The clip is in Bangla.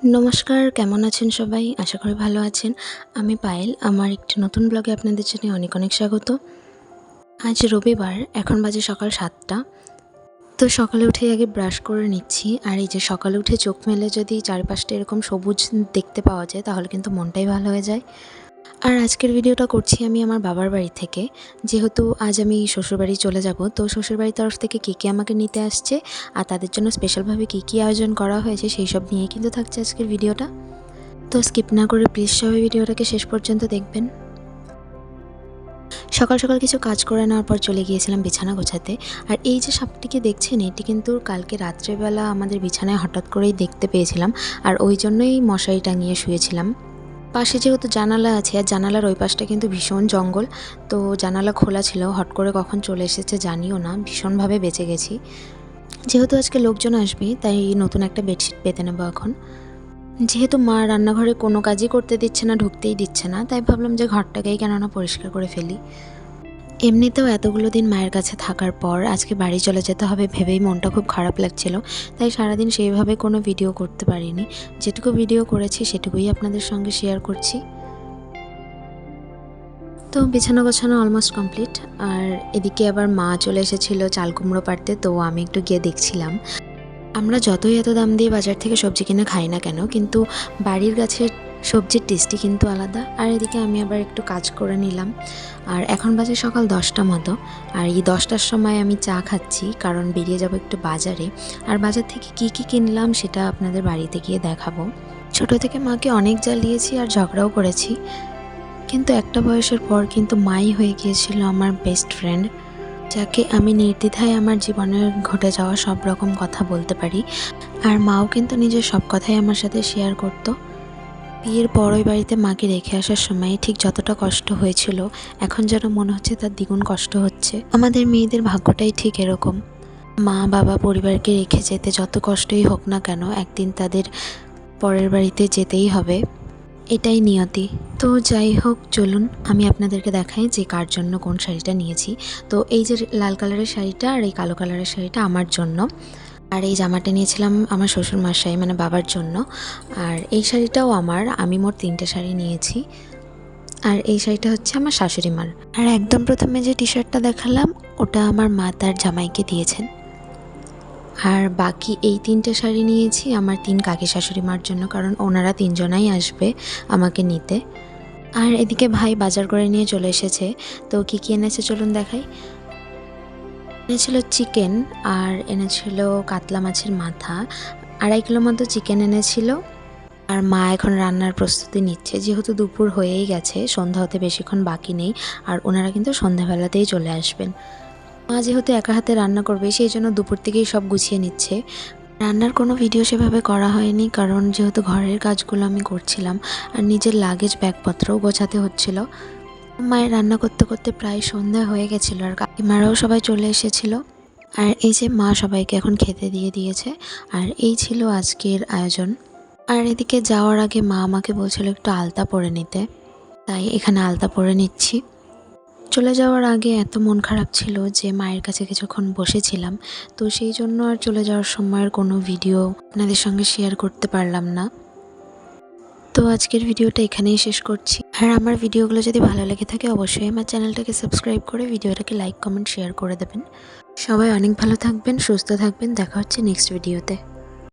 নমস্কার, কেমন আছেন সবাই? আশা করি ভালো আছেন। আমি পায়েল। আমার একটি নতুন ব্লগে আপনাদের জানাই অনেক অনেক স্বাগত। আজ রবিবার, এখন বাজে সকাল ৭টা। তো সকালে উঠেই আগে ব্রাশ করে নিচ্ছি। আর এই যে সকালে উঠে চোখ মেলে যদি চারপাশটা এরকম সবুজ দেখতে পাওয়া যায় তাহলে কিন্তু মনটাই ভালো হয়ে যায়। আর আজকের ভিডিওটা করছি আমি আমার বাবার বাড়ি থেকে। যেহেতু আজ আমি শ্বশুরবাড়ি চলে যাব, তো শ্বশুরবাড়ির তরফ থেকে কে আমাকে নিতে আসছে আর তাদের জন্য স্পেশালভাবে কী আয়োজন করা হয়েছে সেই সব নিয়েই কিন্তু থাকছে আজকের ভিডিওটা। তো স্কিপ না করে প্লিজ সবাই ভিডিওটাকে শেষ পর্যন্ত দেখবেন। সকাল সকাল কিছু কাজ করে নেওয়ার পর চলে গিয়েছিলাম বিছানা গোছাতে। আর এই যে সাপটিকে দেখছেন, এটি কিন্তু কালকে রাত্রেবেলা আমাদের বিছানায় হঠাৎ করেই দেখতে পেয়েছিলাম। আর ওই জন্যই মশারি টাঙিয়ে শুয়েছিলাম। পাশে যেহেতু জানালা আছে, আর জানালার ওই পাশটা কিন্তু ভীষণ জঙ্গল, তো জানালা খোলা ছিল, হট করে কখন চলে এসেছে জানিও না, ভীষণভাবে বেঁচে গেছি। যেহেতু আজকে লোকজন আসবে তাই নতুন একটা বেডশিট পেতে নেবো এখন। যেহেতু মা রান্নাঘরে কোনো কাজই করতে দিচ্ছে না, ঢুকতেই দিচ্ছে না, তাই ভাবলাম যে ঘরটাকেই কেননা পরিষ্কার করে ফেলি। এমনিতেও এতগুলো দিন মায়ের কাছে থাকার পর আজকে বাড়ি চলে যেতে হবে ভেবেই মনটা খুব খারাপ লাগছিল। তাই সারাদিন সেইভাবে কোনো ভিডিও করতে পারিনি। যেটুকু ভিডিও করেছি সেটুকুই আপনাদের সঙ্গে শেয়ার করছি। তো বিছানা গোছানো অলমোস্ট কমপ্লিট। আর এদিকে আবার মা চলে এসেছিলো চাল কুমড়ো পাড়তে, তো আমি একটু গিয়ে দেখছিলাম। আমরা যতই এত দাম দিয়ে বাজার থেকে সবজি কিনে খাই না কেন, কিন্তু বাড়ির গাছের সবজির টেস্টই কিন্তু আলাদা। আর এদিকে আমি আবার একটু কাজ করে নিলাম। আর এখন বাজে সকাল 10টা মতো। আর এই 10টার সময় আমি চা খাচ্ছি, কারণ বেরিয়ে যাব একটু বাজারে। আর বাজার থেকে কি কিনলাম সেটা আপনাদের বাড়িতে গিয়ে দেখাবো। ছোট থেকে মাকে অনেক জ্বালিয়েছি আর ঝগড়াও করেছি, কিন্তু একটা বয়সের পর কিন্তু মাই হয়ে গিয়েছিল আমার বেস্ট ফ্রেন্ড, যাকে আমি নির্দ্বিধায় আমার জীবনের ঘটে যাওয়া সব রকম কথা বলতে পারি। আর মাও কিন্তু নিজের সব কথাই আমার সাথে শেয়ার করত। বিয়ের পর ওই বাড়িতে মাকে রেখে আসার সময় ঠিক যতটা কষ্ট হয়েছিল, এখন যেন মনে হচ্ছে তার দ্বিগুণ কষ্ট হচ্ছে। আমাদের মেয়েদের ভাগ্যটাই ঠিক এরকম। মা বাবা পরিবারকে রেখে যেতে যত কষ্টই হোক না কেন, একদিন তাদের পরের বাড়িতে যেতেই হবে, এটাই নিয়তি। তো যাই হোক, চলুন আমি আপনাদেরকে দেখাই যে কার জন্য কোন শাড়িটা নিয়েছি। তো এই যে লাল কালারের শাড়িটা আর এই কালো কালারের শাড়িটা আমার জন্য। আর এই জামাটা নিয়েছিলাম আমার শ্বশুর মশাই মানে বাবার জন্য। আর এই শাড়িটাও আমি মোট 3টে শাড়ি নিয়েছি। আর এই শাড়িটা হচ্ছে আমার শাশুড়ি মার। আর একদম প্রথমে যে টি শার্টটা দেখালাম ওটা আমার মা তার জামাইকে দিয়েছেন। আর বাকি এই 3টে শাড়ি নিয়েছি আমার 3 কাকি শাশুড়ি মার জন্য, কারণ ওনারা 3জনাই আসবে আমাকে নিতে। আর এদিকে ভাই বাজার করে নিয়ে চলে এসেছে। তো কী এনেছে চলুন দেখাই। এনেছিল চিকেন, আর এনেছিল কাতলা মাছের মাথা, 2.5 কিলো মতো চিকেন এনেছিল। আর মা এখন রান্নার প্রস্তুতি নিচ্ছে, যেহেতু দুপুর হয়েই গেছে, সন্ধ্যা হতে বেশিক্ষণ বাকি নেই। আর ওনারা কিন্তু সন্ধ্যাবেলাতেই চলে আসবেন। মা যেহেতু একা হাতে রান্না করবে সেই জন্য দুপুর থেকেই সব গুছিয়ে নিচ্ছে। রান্নার কোনো ভিডিও সেভাবে করা হয়নি, কারণ যেহেতু ঘরের কাজগুলো আমি করছিলাম আর নিজের লাগেজ ব্যাগপত্রও গোছাতে হচ্ছিল। মায়ের রান্না করতে করতে প্রায় সন্ধ্যা হয়ে গেছিলো, আর কাকিমারাও সবাই চলে এসেছিলো। আর এই যে মা সবাইকে এখন খেতে দিয়ে দিয়েছে। আর এই ছিল আজকের আয়োজন। আর এদিকে যাওয়ার আগে মা আমাকে বলছিল একটু আলতা পরে নিতে, তাই এখানে আলতা পরে নিচ্ছি। চলে যাওয়ার আগে এত মন খারাপ ছিল যে মায়ের কাছে কিছুক্ষণ বসেছিলাম, তো সেই জন্য আর চলে যাওয়ার সময়ের কোনো ভিডিও আপনাদের সঙ্গে শেয়ার করতে পারলাম না। তো আজকের ভিডিওটা এখানেই শেষ করছি। আর আমার ভিডিওগুলো যদি ভালো লেগে থাকে অবশ্যই আমার চ্যানেলটাকে সাবস্ক্রাইব করে ভিডিওটাকে লাইক কমেন্ট শেয়ার করে দেবেন। সবাই অনেক ভালো থাকবেন, সুস্থ থাকবেন। দেখা হচ্ছে নেক্সট ভিডিওতে।